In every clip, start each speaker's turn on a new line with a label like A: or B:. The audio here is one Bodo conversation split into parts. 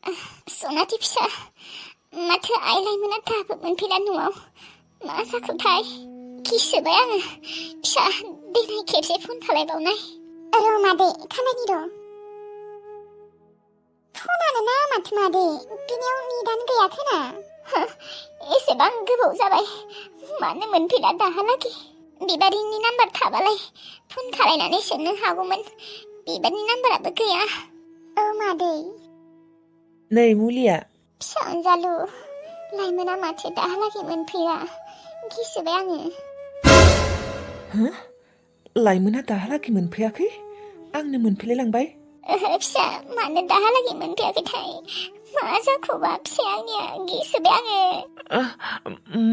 A: सनाथि फिसा माथो आइलायमोना दाबो मोनफैला न'आव मा जाखोथाय गिसोबाय आङो फिसा दिनै खेबसे फन खालायबावनाय र' मादै खामानि दं फनानो ना माथो मादै बिनियाव नेटानो गैया खोना एसेबां गोबाव जाबाय मानो मोनफैला दाहालागै बिबारिनि नाम्बार थाबालाय फन खालायनानै सोंनो हागौमोन बिबारनि नाम्बाराबो गैया औ मादै
B: नै मुलिया
A: फिसा अनजालु लाइमोना माथो दाहालागै मोनफैया गिसोबाय आङो
B: हो लाइमोना दाहालागै मोनफैयाखै आंनो मोनफैलाय लांबाय
A: ओहो फिसा मानो दाहालागै मोनफैयाखैथाय मा जाखोबा फिसाया आंनिया गिसोबाय आङो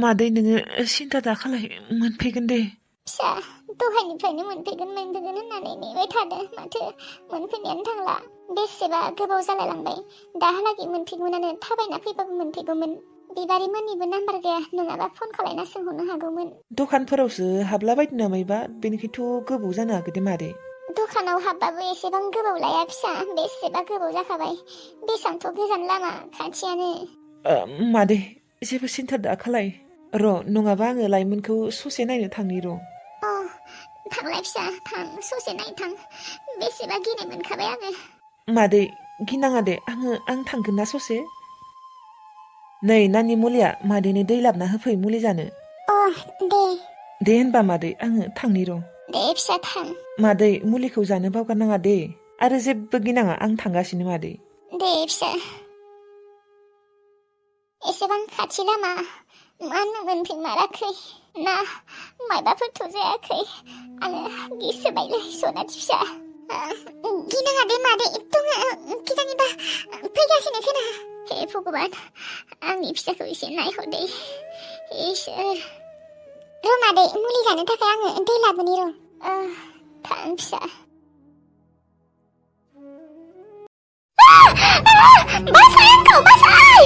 B: मादै नोङो सिन्था दाखालाय मोनफैगोन दे
A: फिसा दहायनिफ्रायनो मोनफैगोन होननानै नेबाय थादों माथो मोनफैनायानो थांला बेसेबा गोबाव जालायलांबाय दाहालागै मोनफैगौमोनानो थाबायना फैबाबो मोनफैगौमोन बिबारिमोननिबो नाम्बार गैया नङाबा फन खालायना सोंहरनो हागौमोन
B: दखानफोरावसो हाबलाबायदों नामायबा बेनिखायथ' गोबाव जानो हागौ दे मादै
A: दखानाव हाबबाबो एसेबां गोबाव लाया फिसा बेसेबा गोबाव जाखाबाय बेसांथ' गोजान लामा खाथियानो
B: मादै जेबो सिन्था दाखालाय र' नङाबा आङो लाइमोनखौ ससे नायनो थांनि र'
A: अ थांलाय फिसा थां ससे नाय थां बेसेबा गिनाय मोनखाबाय आङो
B: मादै गिनाङा दे आं थांगोन ना ससे नै नानि मुलिया मादैनो दै लाबना होफै मुलि जानो
A: अ दे
B: होनबा मादै आङो थांनि र'
A: दे फिसा थां
B: मादै मुलिखौ जानो बावगारनाङा दे आरो जेबो गिनाङा आं थांगासिनो मादै
A: दे फिसा एसेबां खाथि लामा मानो मोनफैमाराखै ना मायबाफोरथ' जायाखै आङो गिसोबायलै सनाथि फिसा गिनाङा दे मादै दङ गिनाङिबा फैगासिनो खोना हे भगबान आंनि फिसाखौ एसे नायहरदे इसोर र' मादै मुलि जानो थाखाय आङो दै लाबोनि र' थां फिसा बासाय आंखौ बासाय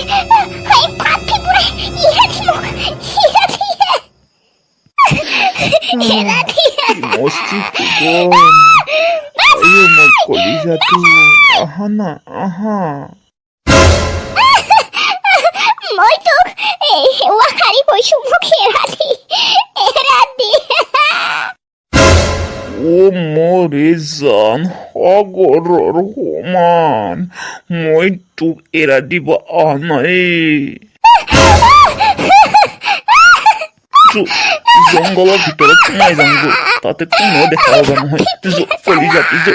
A: hai पापी बुरे इहा दिमक इहा दिया इहा दिया
C: Mosty kugon. Ayo magkoliza tu. Aha na, aha.
A: মই তোক ওয়াকারি বসু মুখে রাধি রাধি
C: O Morizan, agoror homan. Moi tu era diba anai. জঙ্গলের ভিতরে সোমাই যাম গো তাতে কোনো দেখা হবে নহয় চলি যাবি যে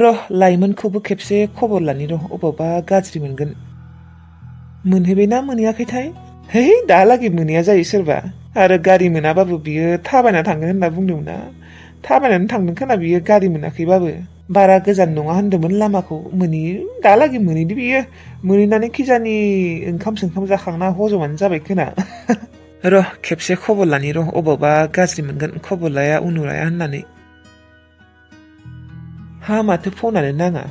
B: र' लाइमोनखौबो खेबसे खबर लानि र' अबावबा गाज्रि मोनगोन मोनहैबायना मोनहैयाखैथाय है दाहालागै मोनहैया जायो सोरबा आरो गारि मोनाबाबो बियो थाबायना थांगोन होनना बुंदोंमोन ना थाबायनानै थांदों खोना बियो गारि मोनाखैबाबो बारा गोजान नङा होनदोंमोन लामाखौ मोनहैयो दाहालागै मोनहैदो बियो मोनहैनानै खिजानि ओंखाम सोंखाम जाखांना हजमानो जाबाय खोना र' खेबसे खबर लानि र' अबावबा गाज्रि मोनगोन खबर लाया उनु लाया होननानै हा माथो फनानो नाङा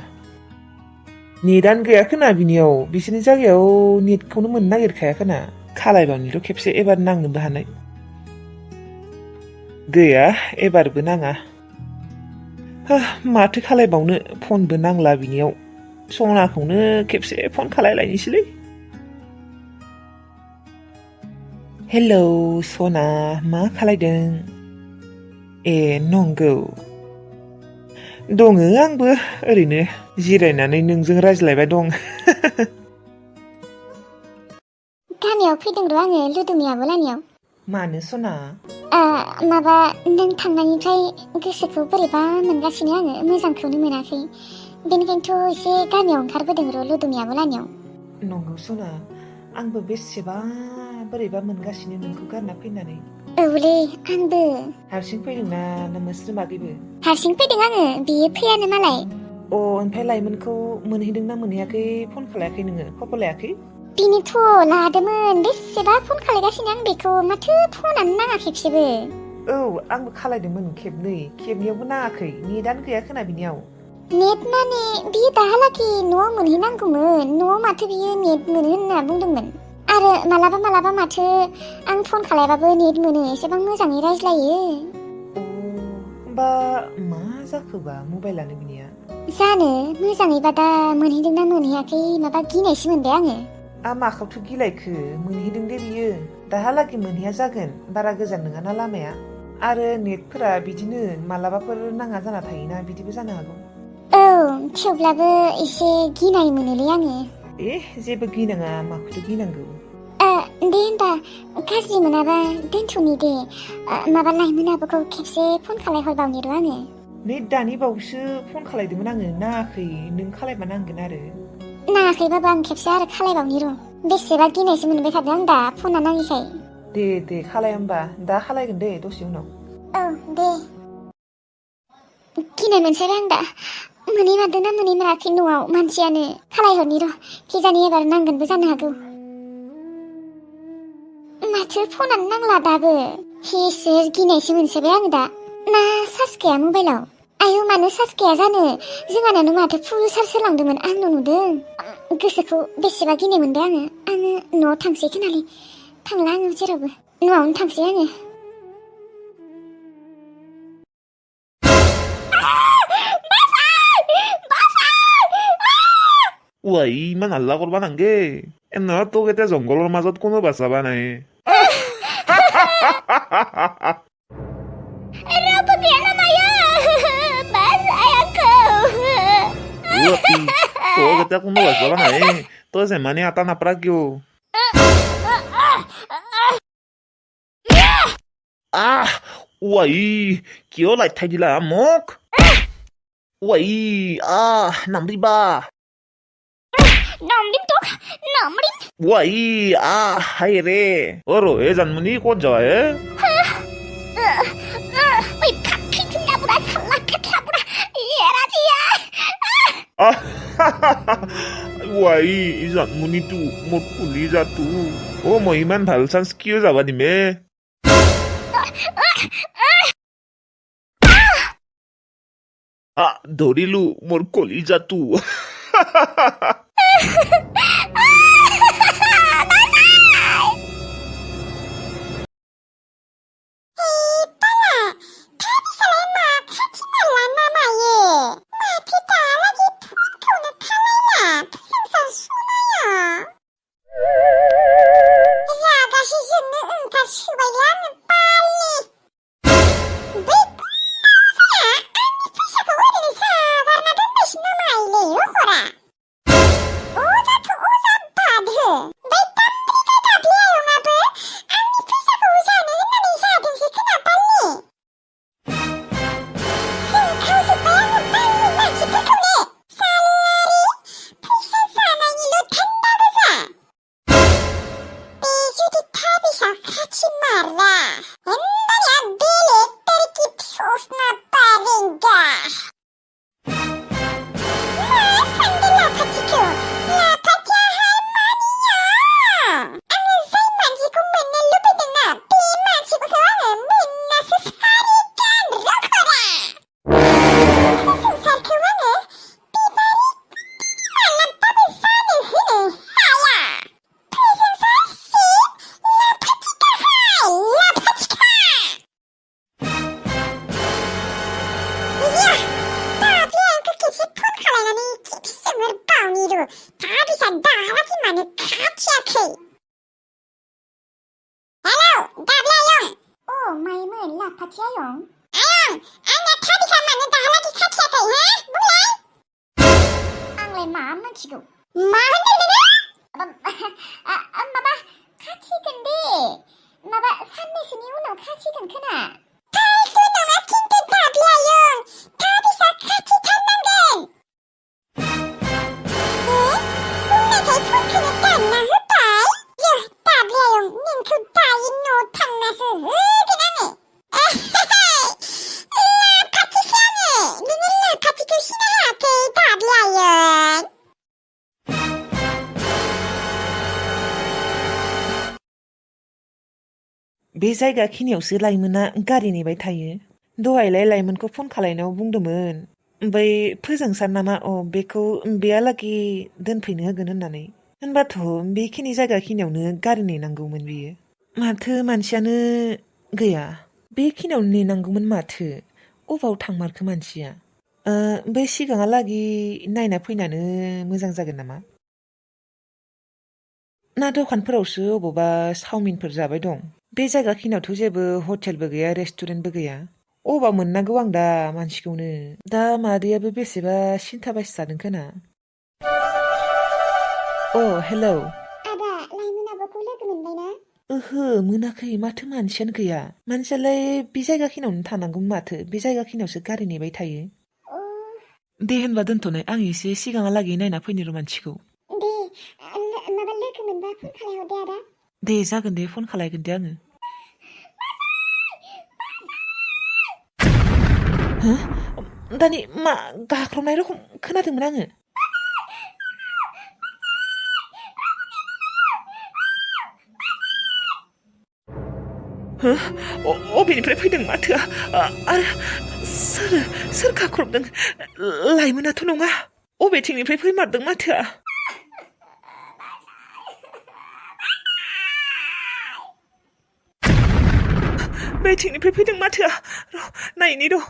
B: नेटानो गैया खोना बिनियाव बिसोरनि जायगायाव नेटखौनो मोननो नागिरखाया खोना खालायबावनिल' खेबसे एबार नांनोबो हानाय गैया एबारबो नाङा माथो खालायबावनो फनबो नांला बिनियाव सनाखौनो खेबसे फन खालायलायनोसैलै हेलौ सना मा खालायदों ए नंगौ दङ आंबो ओरैनो जिरायनानै नोंजों रायज्लायबाय दं
A: गामियाव फैदों र' आङो लुदुमि आब'लानियाव
B: मानो सना
A: माबा नों थांनायनिफ्राय गोसोखौ बोरैबा मोनगासिनो आङो मोजांखौनो मोनाखै बेनिखायनोथ' एसे गामियाव ओंखारबोदों र' लुदुमि आब'लानियाव
B: नंगौ सना आंबो बेसेबा बोरैबा मोनगासिनो नोंखौ गारना फैनानै
A: औलै आंबो
B: हारसिं फैदोंना नोंसोर मादैबो
A: हारसिं फैदों आङो बियो फैयानो मालाय
B: ओमफ्राय लाइमोनखौ मोनहैदोंना मोनहैयाखै फन खालायाखै नोङो खबर लायाखै
A: बिनोथ' लादोंमोन बेसेबा फन खालायगासिनो आं बेखौ माथो फनानो नाङा खेबसेबो
B: औ आंबो खालायदोंमोन खेबनैयावबो नाङाखै नेटानो गैया खोना बिनियाव
A: नेट माने बियो दाहालागै न'आव मोनहैनांगौमोन न'आव माथो बियो नेट मोनो होनना बुंदोंमोन आरो मालाबा माथो आं फन खालायबाबो नेट मोनो एसेबां मोजाङै रायज्लायो
B: होमबा मा जाखोबा मबाइलानो बिनिया
A: जानो मोजाङैबा दा मोनहैदोंना मोनहैयाखै माबा गिनायसो मोनबाय आङो
B: माखौथो गिलायखो मोनहैदों दे बियो दाहालागै मोनहैया जागोन बारा गोजान नङाना लामाया आरो नेटफोरा बिदिनो मालाबाफोर नाङा जाना थायोना बिदिबो जानो हागौ
A: औ थेवब्लाबो एसे गिनाय मोनोलै आङो
B: जेबो गिनाङा माखौथो गिनांगौ
A: दे होनबा गाज्रि मोनाबा दोनथ'नि दे माबा लाइमोन आब'खौ खेबसे फन खालायहरबावनि र' आङो
B: नै दानि बावैसो फन खालायदोंमोन आङो नाङाखै नों खालायबा नांगोन आरो
A: नाङाखैबाबो आं खेबसे आरो खालायबावनि र' बेसेबा गिनायसो मोनबाय थादों आं दा फना नाङिखाय
B: दे खालाय होमबा दा खालायगोन दे दसे उनाव
A: औ दे गिनाय मोनसैबाय आं दा मोनहैमारदों ना मोनहैमाराखै न'आव मानसियानो खालायहरनि र' खिजानि एबार नांगोनबो जानो हागौ माथो फनानो नांला दाबो हिसोर गिनायसो मोनसोबाय आङो दा ना चार्ज गैया मबाइलाव आयौ मानो चार्ज गैया जानो जोंहानानो माथो फुल चार्ज होलांदोंमोन आंल' नुदों गोसोखौ बेसेबा गिनाय मोनबाय आङो न'आव थांसै खोनालै थांला आङो जेरावबो न'आवनो थांसै आङो
C: ইমান হাল্লা কৰবা নাংগে নহয় তোক এতিয়া জংঘলৰ মাজত কোনো বাচাবা নাই
A: Rafa gaya Maya Basay ako
C: তোক এতিয়া কোনো বাচাবা নাই তই যেমানে এটা নাপাৰা কিয় কিয় লাইট থাই দিলা মোক নামৰিবা
A: Namrim tok Namrim
C: হাই ৰে ৰহে জানমনি ক'ত যাৱা
A: Uy kaki kenabura Kalak kenabura Yera dia
C: জানমনিটো মোৰ ফুলি যাতো মই ইমান ভাল চান্স কিয় যাবা দিমে ধৰিলো মোৰ কলিজাটো
A: Ayong Anya tabi sama nentah lagi kaca kai ha mulai Ang le mam na chigo Mam na Maba kaci kan de Maba sanne sini uno kaci kan kana Kai tu nama kintu tabi ayong Tabi sa kaci tanangan Bunga kai pun kena tanah hutai Yuh tabi ayong ningku tayin no tanah kenane
B: बे जायगा खिनियावसो लाइमोना गारि नेबाय थायो दहायलाय लाइमोनखौ फन खालायनायाव बुंदोंमोन ओमफ्राय फोजोंसार नामा बेखौ बेयालागै दोनफैनो होगोन होननानै होनबाथ' बेखिनि जायगा खिनियावनो गारि नेनांगौमोन बियो माथो मानसियानो गैया बेखिनियावनो नेनांगौमोन माथो अबाव थांमारखो मानसिया बे सिगाङालागि नायना फैनानो मोजां जागोन नामा ना दखानफोरावसो अबावबा चावमिनफोर जाबाय दं बे जायगाखिनियावथ' जेबो हटेलबो गैया रेस्टुरेन्टबो गैया अबाव मोननांगौ आं दा मानसिखौनो दा मादैयाबो बेसेबा सिन्था बायसो जादों खोना अ हेलौ
A: आदा लाइमोन आब'खौ लोगो मोनबाय ना
B: ओहो मोनाखै माथो मानसियानो गैया मानसियालाय बे जायगाखिनियावनो थानांगौ माथो बे जायगाखिनियावसो गारि नेबाय थायो
A: अ
B: दे होनबा दोनथ'नाय आं एसे सिगाङालागै नायना फैनि र' मानसिखौ
A: दे माबा लोगो मोनबा फन खालामहरदे आदा
B: दे जागोन दे फन खालायगोन दे आङो हो दानि मा गाख्रबनाय रखम खोनादोंमोन आङो हो अबेनिफ्राय फैदों माथोआ आरो सोर गाख्रबदों लाइमोनाथ' नङा अबेथिंनिफ्राय फैमारदों माथोआ बेथिंनिफ्राय फैदों माथोआ र' नायनि र'